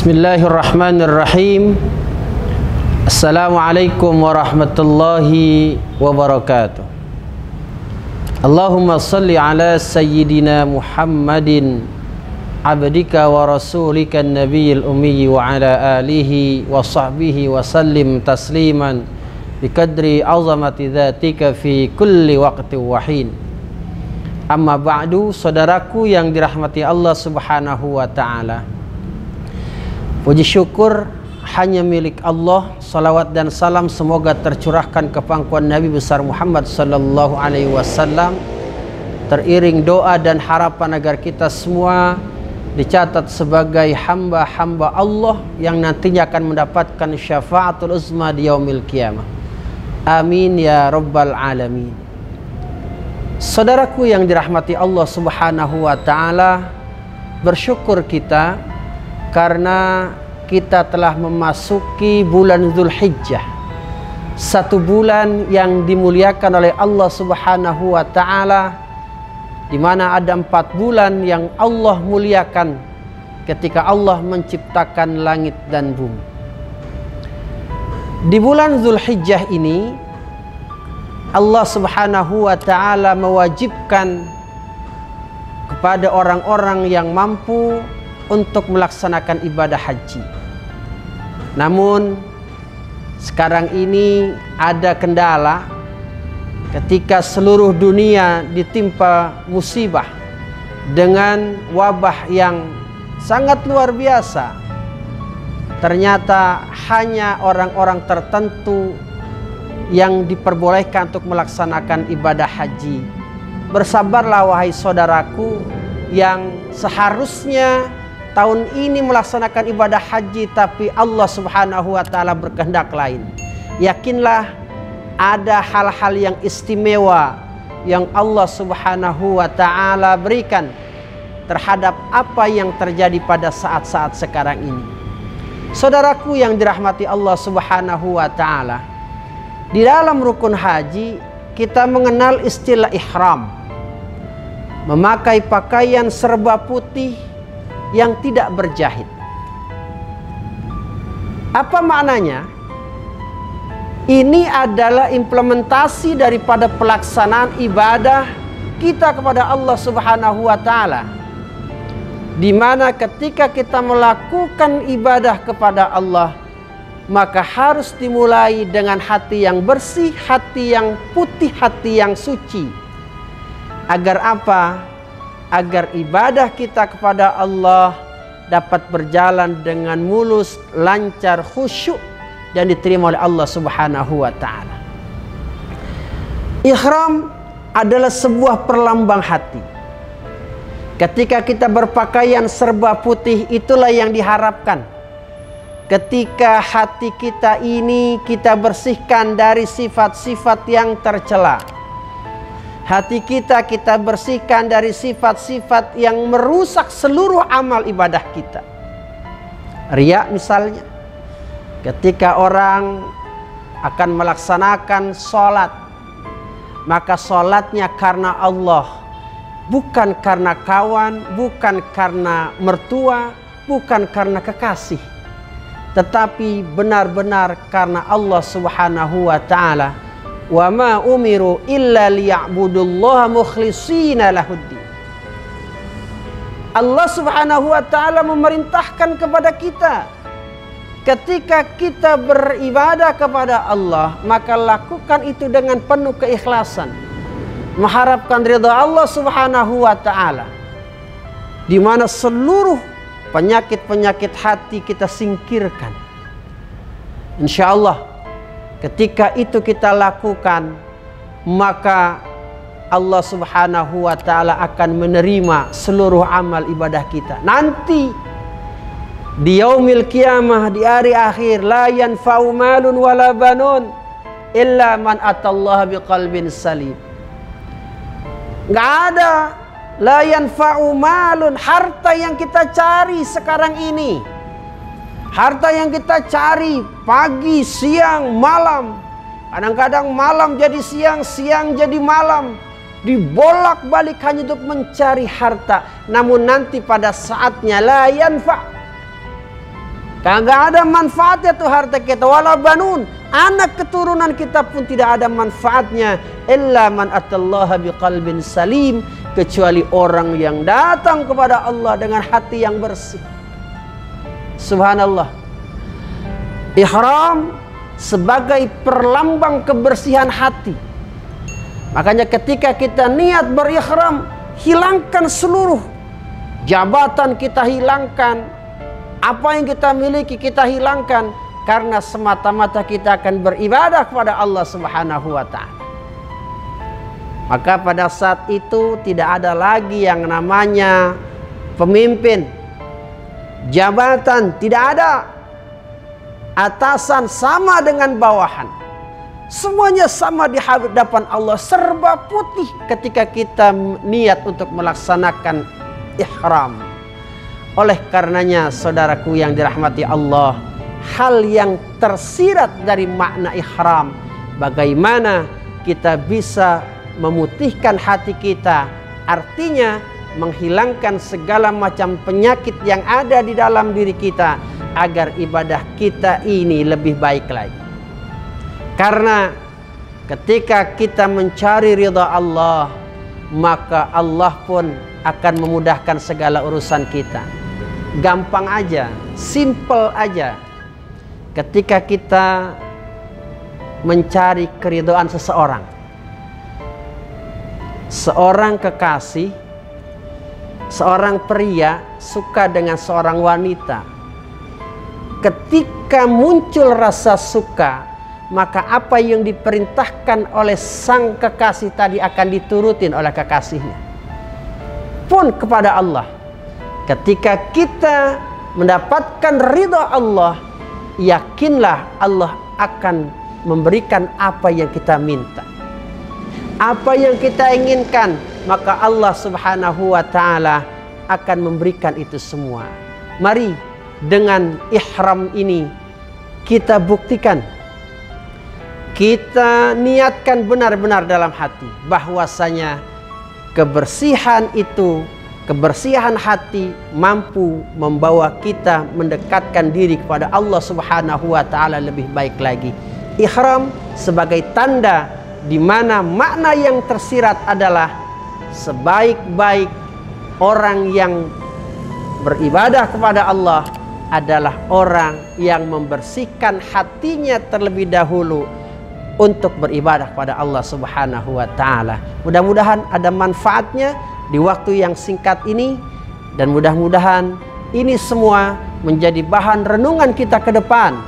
Bismillahirrahmanirrahim. Assalamualaikum warahmatullahi wabarakatuh. Allahumma salli ala sayyidina Muhammadin abdika wa rasulika nabiyil ummi wa ala alihi wa sahbihi wa sallim tasliman biqadri azamati dzatika fi kulli waqti wahin. Amma ba'du, saudaraku yang dirahmati Allah Subhanahu wa ta'ala, puji syukur hanya milik Allah. Salawat dan salam semoga tercurahkan ke pangkuan Nabi besar Muhammad sallallahu alaihi wasallam, teriring doa dan harapan agar kita semua dicatat sebagai hamba-hamba Allah yang nantinya akan mendapatkan syafaatul uzma di yaumil qiyamah. Amin ya rabbal alamin. Saudaraku yang dirahmati Allah Subhanahu wa ta'ala, bersyukur kita karena kita telah memasuki bulan Dzulhijjah, satu bulan yang dimuliakan oleh Allah Subhanahu wa ta'ala, di mana ada 4 bulan yang Allah muliakan ketika Allah menciptakan langit dan bumi. Di bulan Dzulhijjah ini Allah Subhanahu wa ta'ala mewajibkan kepada orang-orang yang mampu untuk melaksanakan ibadah haji. Namun sekarang ini ada kendala ketika seluruh dunia ditimpa musibah dengan wabah yang sangat luar biasa. Ternyata hanya orang-orang tertentu yang diperbolehkan untuk melaksanakan ibadah haji. Bersabarlah wahai saudaraku yang seharusnya tahun ini melaksanakan ibadah haji, tapi Allah Subhanahu wa ta'ala berkehendak lain. Yakinlah ada hal-hal yang istimewa yang Allah Subhanahu wa ta'ala berikan terhadap apa yang terjadi pada saat-saat sekarang ini. Saudaraku yang dirahmati Allah Subhanahu wa ta'ala, di dalam rukun haji kita mengenal istilah ihram, memakai pakaian serba putih yang tidak berjahit. Apa maknanya? Ini adalah implementasi daripada pelaksanaan ibadah kita kepada Allah Subhanahu wa ta'ala, di mana ketika kita melakukan ibadah kepada Allah, maka harus dimulai dengan hati yang bersih, hati yang putih, hati yang suci. Agar apa? Agar ibadah kita kepada Allah dapat berjalan dengan mulus, lancar, khusyuk, dan diterima oleh Allah Subhanahu wa ta'ala. Ihram adalah sebuah perlambang hati. Ketika kita berpakaian serba putih, itulah yang diharapkan. Ketika hati kita ini kita bersihkan dari sifat-sifat yang tercela. Hati kita bersihkan dari sifat-sifat yang merusak seluruh amal ibadah kita. Riya misalnya, ketika orang akan melaksanakan sholat, maka sholatnya karena Allah, bukan karena kawan, bukan karena mertua, bukan karena kekasih, tetapi benar-benar karena Allah Subhanahu wa ta'ala. Wa ma umiru illa liya'budullaha mukhlishina lahuddin. Allah Subhanahu wa ta'ala memerintahkan kepada kita, ketika kita beribadah kepada Allah, maka lakukan itu dengan penuh keikhlasan, mengharapkan ridha Allah Subhanahu wa ta'ala, di mana seluruh penyakit-penyakit hati kita singkirkan. Insya Allah ketika itu kita lakukan, maka Allah Subhanahu wa ta'ala akan menerima seluruh amal ibadah kita. Nanti di yaumil qiyamah, di hari akhir, la yanfa'u malun wala banun illa man atallaha biqalbin salim. Nggak ada la yanfa'u malun, harta yang kita cari sekarang ini, harta yang kita cari pagi, siang, malam. Kadang-kadang malam jadi siang, siang jadi malam. Dibolak-balik hanya untuk mencari harta. Namun nanti pada saatnya la yanfa', Kagak ada manfaatnya tuh harta kita. Wala banun, anak keturunan kita pun tidak ada manfaatnya. Illa man atallaha biqalbin salim, kecuali orang yang datang kepada Allah dengan hati yang bersih. Subhanallah. Ihram sebagai perlambang kebersihan hati. Makanya ketika kita niat berihram, hilangkan seluruh jabatan kita, hilangkan apa yang kita miliki, kita hilangkan, karena semata-mata kita akan beribadah kepada Allah Subhanahu wa ta'ala. Maka pada saat itu tidak ada lagi yang namanya pemimpin, jabatan, tidak ada. Atasan sama dengan bawahan, semuanya sama di hadapan Allah, serba putih ketika kita niat untuk melaksanakan ihram. Oleh karenanya saudaraku yang dirahmati Allah, hal yang tersirat dari makna ihram, bagaimana kita bisa memutihkan hati kita, artinya menghilangkan segala macam penyakit yang ada di dalam diri kita, agar ibadah kita ini lebih baik lagi. Karena ketika kita mencari ridha Allah, maka Allah pun akan memudahkan segala urusan kita. Gampang aja, simple aja. Ketika kita mencari keridhaan seseorang, seorang kekasih, seorang pria suka dengan seorang wanita. Ketika muncul rasa suka, maka apa yang diperintahkan oleh sang kekasih tadi akan diturutin oleh kekasihnya. Pun kepada Allah, ketika kita mendapatkan ridha Allah, yakinlah Allah akan memberikan apa yang kita minta, apa yang kita inginkan, maka Allah Subhanahu wa ta'ala akan memberikan itu semua. Mari dengan ihram ini kita buktikan, kita niatkan benar-benar dalam hati bahwasanya kebersihan itu, kebersihan hati mampu membawa kita mendekatkan diri kepada Allah Subhanahu wa ta'ala lebih baik lagi. Ihram sebagai tanda di mana makna yang tersirat adalah sebaik-baik orang yang beribadah kepada Allah adalah orang yang membersihkan hatinya terlebih dahulu untuk beribadah kepada Allah Subhanahu wa ta'ala. Mudah-mudahan ada manfaatnya di waktu yang singkat ini, dan mudah-mudahan ini semua menjadi bahan renungan kita ke depan,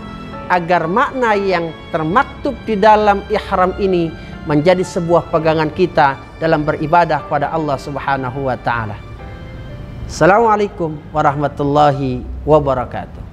agar makna yang termaktub di dalam ihram ini menjadi sebuah pegangan kita dalam beribadah kepada Allah Subhanahu wa ta'ala. Assalamualaikum warahmatullahi wabarakatuh.